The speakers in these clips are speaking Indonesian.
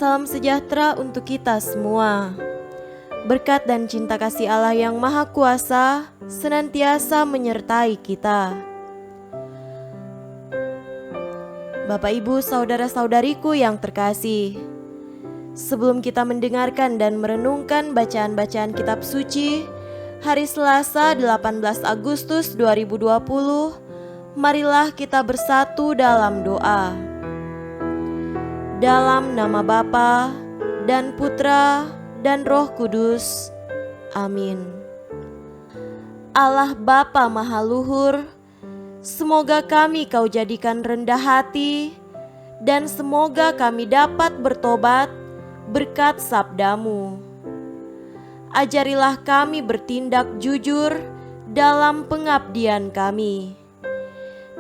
Salam sejahtera untuk kita semua. Berkat dan cinta kasih Allah yang Maha Kuasa senantiasa menyertai kita. Bapak, Ibu, saudara-saudariku yang terkasih, sebelum kita mendengarkan dan merenungkan bacaan-bacaan kitab suci hari Selasa 18 Agustus 2020, marilah kita bersatu dalam doa. Dalam nama Bapa dan Putra dan Roh Kudus. Amin. Allah Bapa Maha Luhur, semoga kami Kau jadikan rendah hati, dan semoga kami dapat bertobat berkat sabda-Mu. Ajarilah kami bertindak jujur dalam pengabdian kami.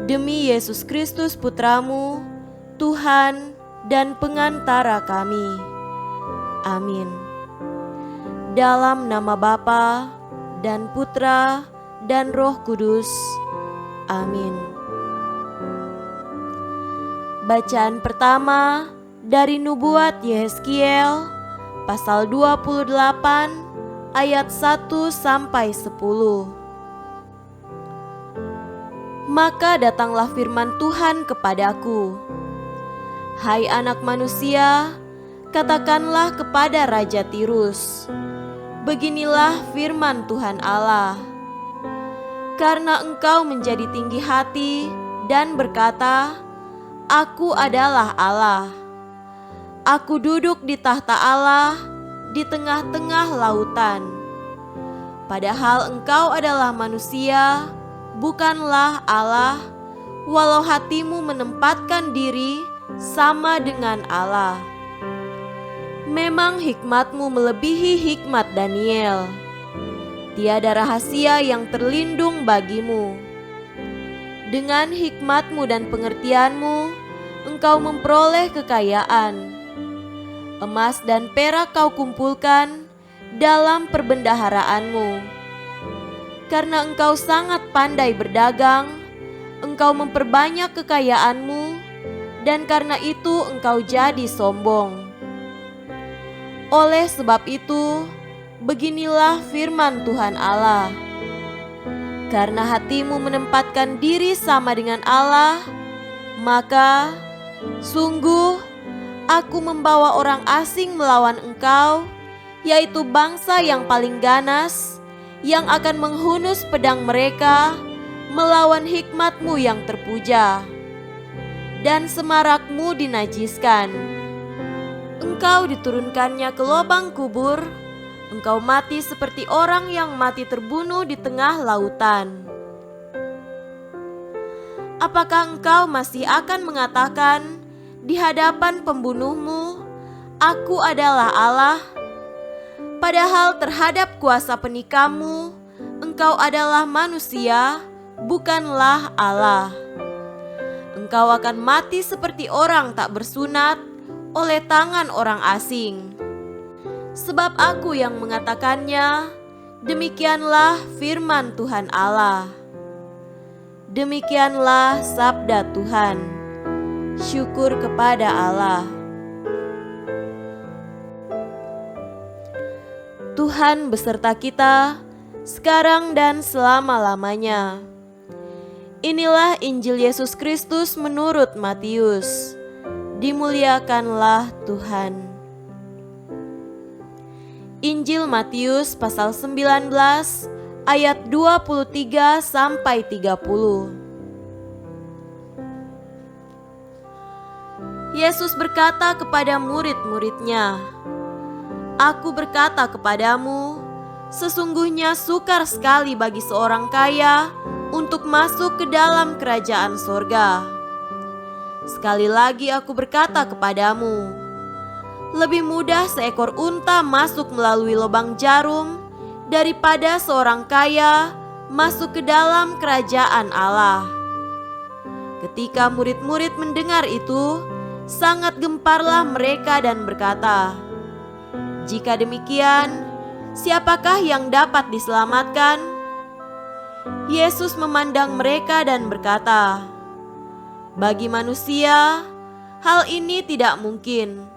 Demi Yesus Kristus Putra-Mu, Tuhan dan pengantara kami. Amin. Dalam nama Bapa dan Putra dan Roh Kudus. Amin. Bacaan pertama dari Nubuat Yehezkiel pasal 28 ayat 1 sampai 10. Maka datanglah firman Tuhan kepadaku, hai anak manusia, katakanlah kepada Raja Tirus, beginilah firman Tuhan Allah. Karena engkau menjadi tinggi hati dan berkata, Aku adalah Allah. Aku duduk di tahta Allah di tengah-tengah lautan. Padahal engkau adalah manusia, bukanlah Allah, walau hatimu menempatkan diri sama dengan Allah. Memang hikmatmu melebihi hikmat Daniel. Tiada rahasia yang terlindung bagimu. Dengan hikmatmu dan pengertianmu, engkau memperoleh kekayaan. Emas dan perak kau kumpulkan dalam perbendaharaanmu. Karena engkau sangat pandai berdagang, engkau memperbanyak kekayaanmu, dan karena itu engkau jadi sombong. Oleh sebab itu, beginilah firman Tuhan Allah. Karena hatimu menempatkan diri sama dengan Allah, maka sungguh aku membawa orang asing melawan engkau, yaitu bangsa yang paling ganas, yang akan menghunus pedang mereka melawan hikmatmu yang terpuja. Dan semarakmu dinajiskan. Engkau diturunkannya ke lubang kubur, engkau mati seperti orang yang mati terbunuh di tengah lautan. Apakah engkau masih akan mengatakan di hadapan pembunuhmu, Aku adalah Allah? Padahal terhadap kuasa penikamu, engkau adalah manusia, bukanlah Allah. Engkau akan mati seperti orang tak bersunat oleh tangan orang asing. Sebab aku yang mengatakannya, demikianlah firman Tuhan Allah. Demikianlah sabda Tuhan. Syukur kepada Allah. Tuhan beserta kita, sekarang dan selama-lamanya. Inilah Injil Yesus Kristus menurut Matius. Dimuliakanlah Tuhan. Injil Matius pasal 19 ayat 23 sampai 30. Yesus berkata kepada murid-muridnya, Aku berkata kepadamu, sesungguhnya sukar sekali bagi seorang kaya untuk masuk ke dalam kerajaan sorga. Sekali lagi aku berkata kepadamu, lebih mudah seekor unta masuk melalui lubang jarum daripada seorang kaya masuk ke dalam kerajaan Allah. Ketika murid-murid mendengar itu, sangat gemparlah mereka dan berkata, Jika demikian, siapakah yang dapat diselamatkan? Yesus memandang mereka dan berkata, Bagi manusia, hal ini tidak mungkin,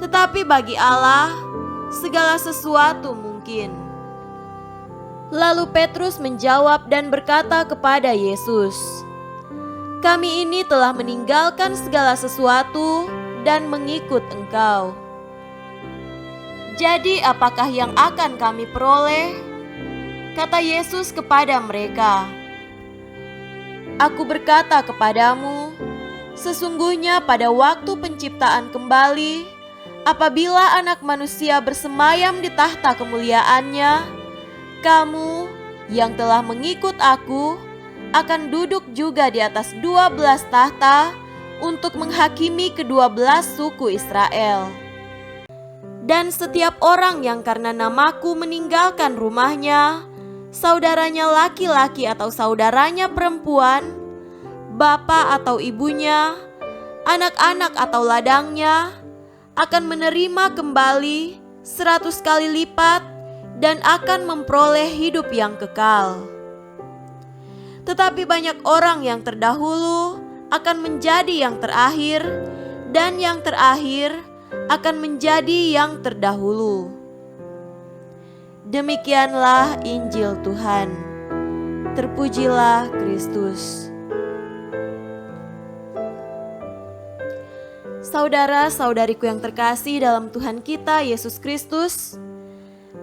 tetapi bagi Allah segala sesuatu mungkin." Lalu Petrus menjawab dan berkata kepada Yesus, "Kami ini telah meninggalkan segala sesuatu dan mengikut Engkau. Jadi apakah yang akan kami peroleh?" Kata Yesus kepada mereka, "Aku berkata kepadamu, sesungguhnya pada waktu penciptaan kembali, apabila Anak Manusia bersemayam di tahta kemuliaannya, kamu yang telah mengikut Aku akan duduk juga di atas 12 tahta untuk menghakimi ke-12 suku Israel. Dan setiap orang yang karena namaku meninggalkan rumahnya, saudaranya laki-laki atau saudaranya perempuan, bapa atau ibunya, anak-anak atau ladangnya, akan menerima kembali 100 kali lipat dan akan memperoleh hidup yang kekal. Tetapi banyak orang yang terdahulu akan menjadi yang terakhir, dan yang terakhir akan menjadi yang terdahulu." Demikianlah Injil Tuhan. Terpujilah Kristus. Saudara-saudariku yang terkasih dalam Tuhan kita Yesus Kristus,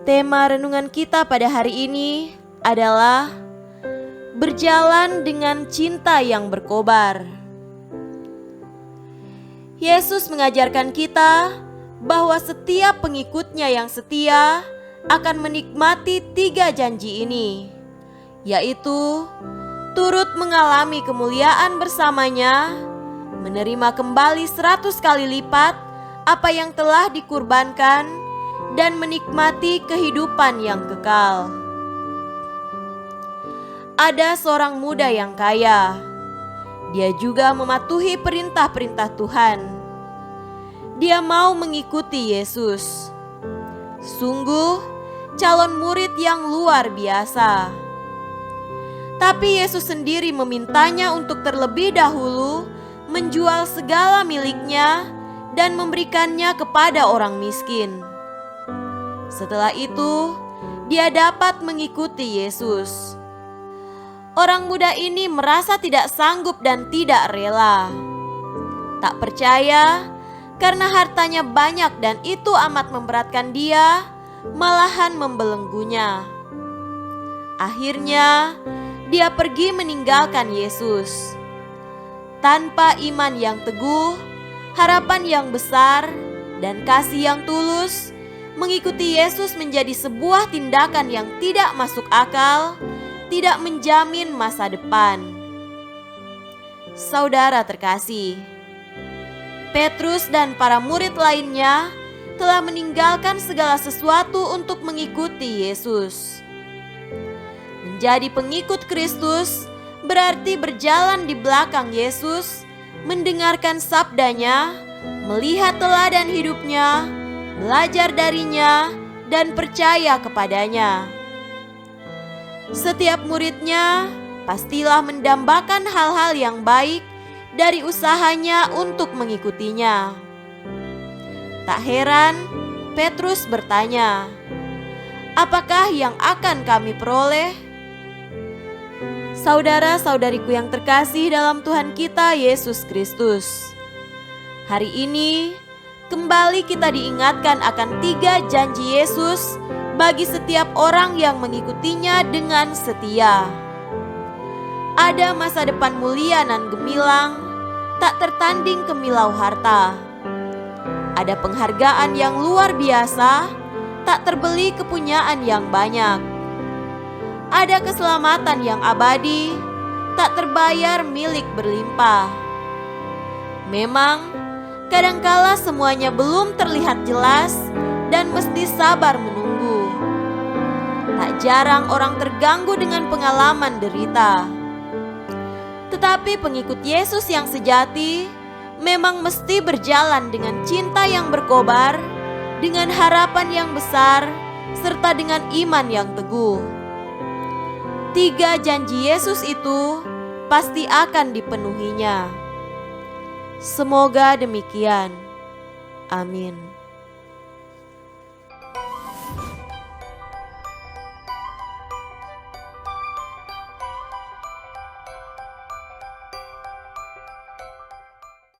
tema renungan kita pada hari ini adalah berjalan dengan cinta yang berkobar. Yesus mengajarkan kita bahwa setiap pengikutnya yang setia akan menikmati 3 janji ini, yaitu turut mengalami kemuliaan bersamanya, menerima kembali 100 kali lipat apa yang telah dikurbankan, dan menikmati kehidupan yang kekal. Ada seorang muda yang kaya. Dia juga mematuhi perintah-perintah Tuhan. Dia mau mengikuti Yesus. Sungguh calon murid yang luar biasa. Tapi Yesus sendiri memintanya untuk terlebih dahulu menjual segala miliknya dan memberikannya kepada orang miskin. Setelah itu, dia dapat mengikuti Yesus. Orang muda ini merasa tidak sanggup dan tidak rela. Tak percaya karena hartanya banyak dan itu amat memberatkan dia, malahan membelenggunya. Akhirnya, dia pergi meninggalkan Yesus. Tanpa iman yang teguh, harapan yang besar, dan kasih yang tulus, mengikuti Yesus menjadi sebuah tindakan yang tidak masuk akal, tidak menjamin masa depan. Saudara terkasih, Petrus dan para murid lainnya telah meninggalkan segala sesuatu untuk mengikuti Yesus. Menjadi pengikut Kristus berarti berjalan di belakang Yesus, mendengarkan sabdanya, melihat teladan hidupnya, belajar darinya, dan percaya kepadanya. Setiap muridnya pastilah mendambakan hal-hal yang baik dari usahanya untuk mengikutinya. Tak heran Petrus bertanya, "Apakah yang akan kami peroleh?" Saudara-saudariku yang terkasih dalam Tuhan kita Yesus Kristus, hari ini kembali kita diingatkan akan 3 janji Yesus bagi setiap orang yang mengikutinya dengan setia. Ada masa depan mulia nan gemilang, tak tertanding kemilau harta. Ada penghargaan yang luar biasa, tak terbeli kepunyaan yang banyak. Ada keselamatan yang abadi, tak terbayar milik berlimpah. Memang kadangkala semuanya belum terlihat jelas dan mesti sabar menunggu. Tak jarang orang terganggu dengan pengalaman derita. Tetapi pengikut Yesus yang sejati memang mesti berjalan dengan cinta yang berkobar, dengan harapan yang besar, serta dengan iman yang teguh. 3 janji Yesus itu pasti akan dipenuhinya. Semoga demikian. Amin.